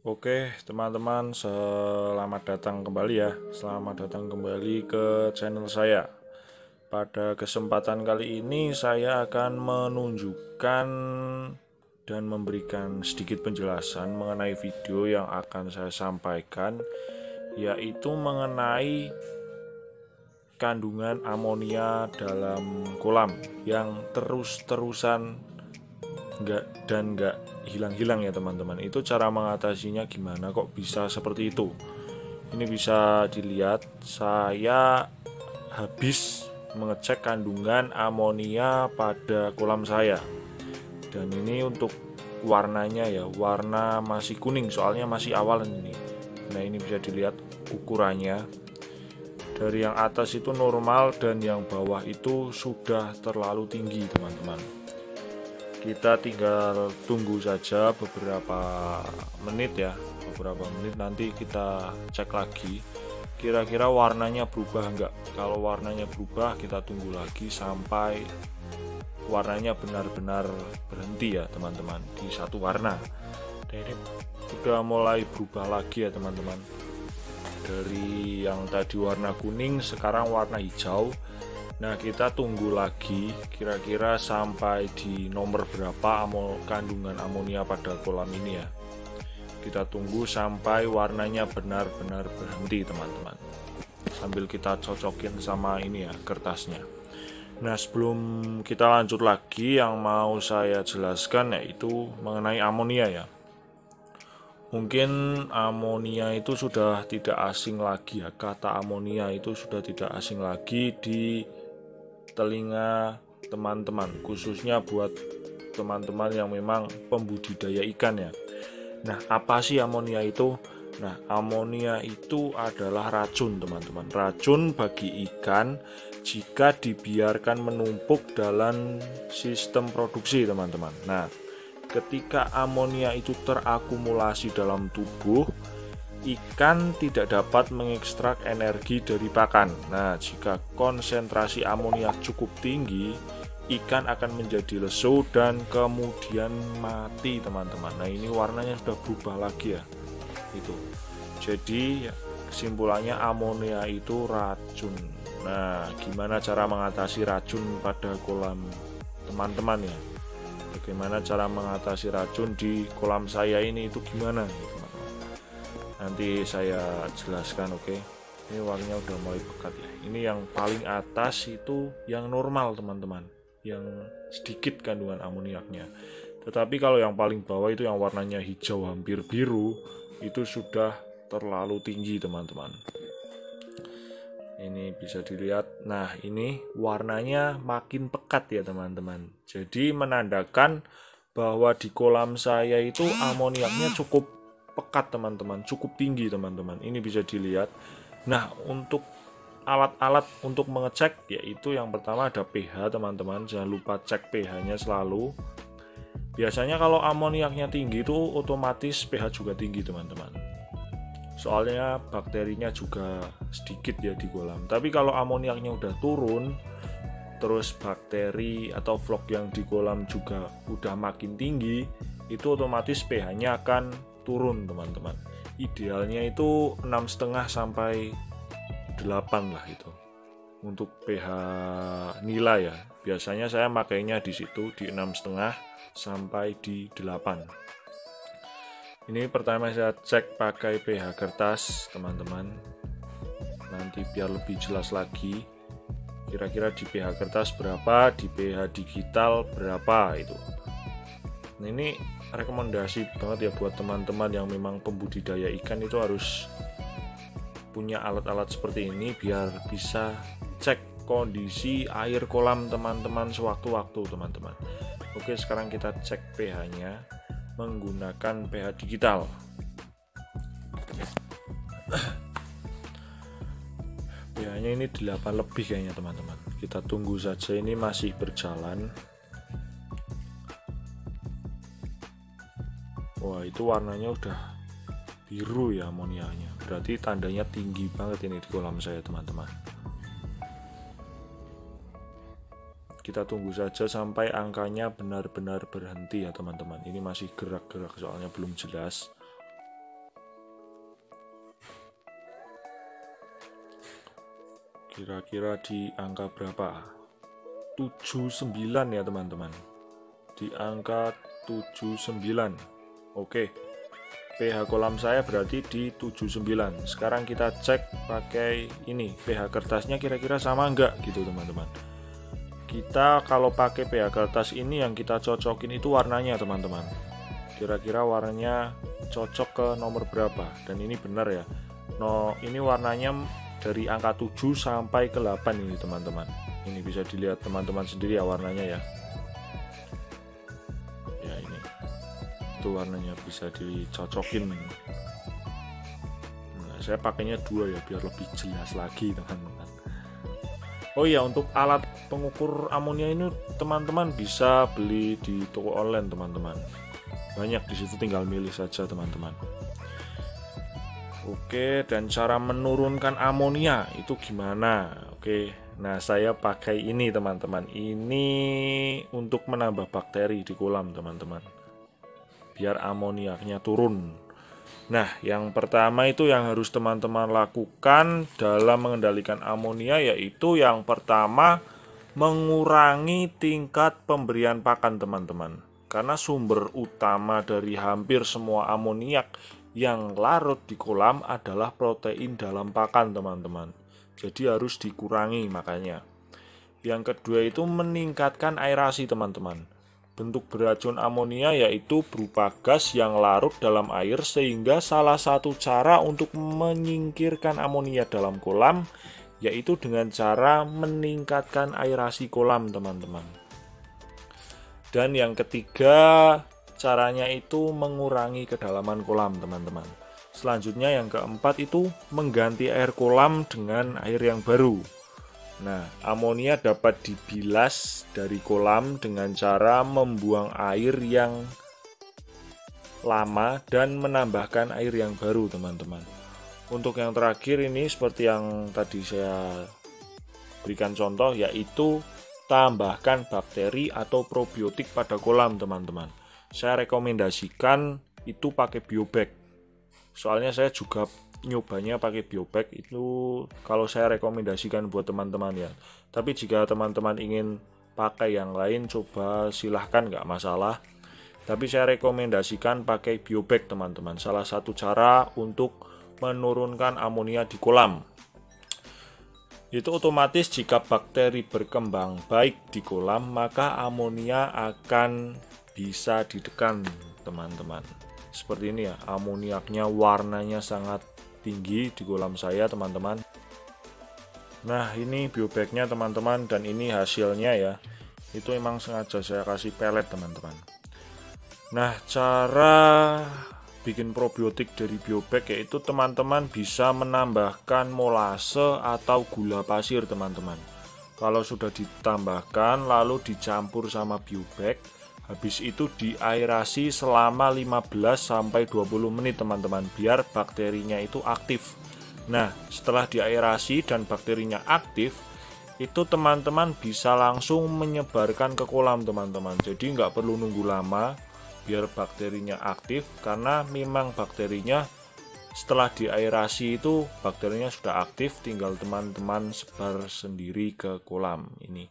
Oke, teman-teman, selamat datang kembali ya. Selamat datang kembali ke channel saya. Pada kesempatan kali ini saya akan menunjukkan dan memberikan sedikit penjelasan mengenai video yang akan saya sampaikan, yaitu mengenai kandungan amonia dalam kolam yang terus-terusan nggak hilang-hilang ya teman-teman. Itu cara mengatasinya gimana kok bisa seperti itu? Ini bisa dilihat, saya habis mengecek kandungan amonia pada kolam saya, dan ini untuk warnanya ya, warna masih kuning soalnya masih awal ini. Nah, ini bisa dilihat ukurannya, dari yang atas itu normal dan yang bawah itu sudah terlalu tinggi teman-teman. Kita tinggal tunggu saja beberapa menit ya, nanti kita cek lagi kira-kira warnanya berubah enggak. Kalau warnanya berubah, kita tunggu lagi sampai warnanya benar-benar berhenti ya teman-teman, di satu warna. Dan ini udah mulai berubah lagi ya teman-teman, dari yang tadi warna kuning sekarang warna hijau. Nah, kita tunggu lagi kira-kira sampai di nomor berapa kandungan amonia pada kolam ini ya. Kita tunggu sampai warnanya benar-benar berhenti teman-teman, sambil kita cocokin sama ini ya, kertasnya. Nah, sebelum kita lanjut lagi, yang mau saya jelaskan yaitu mengenai amonia ya. Mungkin amonia itu sudah tidak asing lagi ya, kata amonia itu sudah tidak asing lagi di telinga teman-teman, khususnya buat teman-teman yang memang pembudidaya ikan ya. Nah, apa sih amonia itu? Nah, amonia itu adalah racun teman-teman, racun bagi ikan jika dibiarkan menumpuk dalam sistem produksi teman-teman. Nah, ketika amonia itu terakumulasi dalam tubuh, ikan tidak dapat mengekstrak energi dari pakan. Nah, jika konsentrasi amonia cukup tinggi, ikan akan menjadi lesu dan kemudian mati teman-teman. Nah, ini warnanya sudah berubah lagi ya. Itu. Jadi kesimpulannya amonia itu racun. Nah, gimana cara mengatasi racun pada kolam teman-teman ya? Bagaimana cara mengatasi racun di kolam saya ini itu gimana? Nanti saya jelaskan, oke. Ini warnanya udah mulai pekat ya. Ini yang paling atas itu yang normal teman-teman, yang sedikit kandungan amoniaknya. Tetapi kalau yang paling bawah itu yang warnanya hijau hampir biru, itu sudah terlalu tinggi teman-teman. Ini bisa dilihat. Nah, ini warnanya makin pekat ya teman-teman. Jadi menandakan bahwa di kolam saya itu amoniaknya cukup pekat teman-teman, cukup tinggi teman-teman. Ini bisa dilihat. Nah, untuk alat-alat untuk mengecek yaitu yang pertama ada pH teman-teman. Jangan lupa cek pH-nya selalu. Biasanya kalau amoniaknya tinggi itu otomatis pH juga tinggi teman-teman. Soalnya bakterinya juga sedikit ya di kolam. Tapi kalau amoniaknya udah turun, terus bakteri atau vlog yang di kolam juga udah makin tinggi, itu otomatis pH-nya akan turun teman-teman. Idealnya itu 6,5 sampai 8 lah itu untuk pH nilai ya. Biasanya saya makainya di situ di 6,5 sampai di 8. Ini pertama saya cek pakai pH kertas teman-teman, nanti biar lebih jelas lagi kira-kira di pH kertas berapa, di pH digital berapa itu. Nah, ini rekomendasi banget ya buat teman-teman yang memang pembudidaya ikan, itu harus punya alat-alat seperti ini biar bisa cek kondisi air kolam teman-teman sewaktu-waktu teman-teman. Oke, sekarang kita cek pH-nya menggunakan pH digital. pH-nya ini 8 lebih kayaknya teman-teman. Kita tunggu saja, ini masih berjalan. Wah, itu warnanya udah biru ya amonianya. Berarti tandanya tinggi banget ini di kolam saya teman-teman. Kita tunggu saja sampai angkanya benar-benar berhenti ya teman-teman. Ini masih gerak-gerak soalnya belum jelas. Kira-kira di angka berapa? 79 ya teman-teman. Di angka 79. Oke. pH kolam saya berarti di 79. Sekarang kita cek pakai ini, pH kertasnya kira-kira sama enggak gitu teman-teman. Kita kalau pakai pH kertas ini yang kita cocokin itu warnanya teman-teman. Kira-kira warnanya cocok ke nomor berapa? Dan ini benar ya. Ini warnanya dari angka 7 sampai ke 8 ini teman-teman. Ini bisa dilihat teman-teman sendiri ya warnanya ya. Ya ini. Itu warnanya bisa dicocokin. Nah, saya pakainya 2 ya biar lebih jelas lagi teman-teman. Oh iya, untuk alat pengukur amonia ini teman-teman bisa beli di toko online teman-teman. Banyak di situ, tinggal milih saja teman-teman. Oke, dan cara menurunkan amonia itu gimana? Oke, nah saya pakai ini teman-teman. Ini untuk menambah bakteri di kolam teman-teman, biar amoniaknya turun. Nah, yang pertama itu yang harus teman-teman lakukan dalam mengendalikan amonia, yaitu yang pertama mengurangi tingkat pemberian pakan teman-teman. Karena sumber utama dari hampir semua amoniak yang larut di kolam adalah protein dalam pakan teman-teman. Jadi harus dikurangi makanya. Yang kedua itu meningkatkan aerasi teman-teman. Bentuk beracun amonia yaitu berupa gas yang larut dalam air, sehingga salah satu cara untuk menyingkirkan amonia dalam kolam yaitu dengan cara meningkatkan aerasi kolam teman-teman. Dan yang ketiga caranya itu mengurangi kedalaman kolam teman-teman. Selanjutnya yang keempat itu mengganti air kolam dengan air yang baru. Nah, amonia dapat dibilas dari kolam dengan cara membuang air yang lama dan menambahkan air yang baru teman-teman. Untuk yang terakhir ini seperti yang tadi saya berikan contoh, yaitu tambahkan bakteri atau probiotik pada kolam teman-teman. Saya rekomendasikan itu pakai biobag. Soalnya saya juga nyobanya pakai biobag, itu kalau saya rekomendasikan buat teman-teman ya. Tapi jika teman-teman ingin pakai yang lain, coba silahkan, nggak masalah. Tapi saya rekomendasikan pakai biobag teman-teman. Salah satu cara untuk menurunkan amonia di kolam. Itu otomatis jika bakteri berkembang baik di kolam, maka amonia akan bisa ditekan teman-teman. Seperti ini ya, amoniaknya warnanya sangat tinggi di kolam saya teman-teman. Nah, ini biobagnya teman-teman, dan ini hasilnya ya. Itu emang sengaja saya kasih pelet teman-teman. Nah, cara bikin probiotik dari biobag yaitu teman-teman bisa menambahkan molase atau gula pasir teman-teman. Kalau sudah ditambahkan lalu dicampur sama biobag, habis itu diaerasi selama 15-20 menit teman-teman, biar bakterinya itu aktif. Nah, setelah diaerasi dan bakterinya aktif, itu teman-teman bisa langsung menyebarkan ke kolam teman-teman. Jadi nggak perlu nunggu lama biar bakterinya aktif, karena memang bakterinya setelah diaerasi itu bakterinya sudah aktif, tinggal teman-teman sebar sendiri ke kolam ini.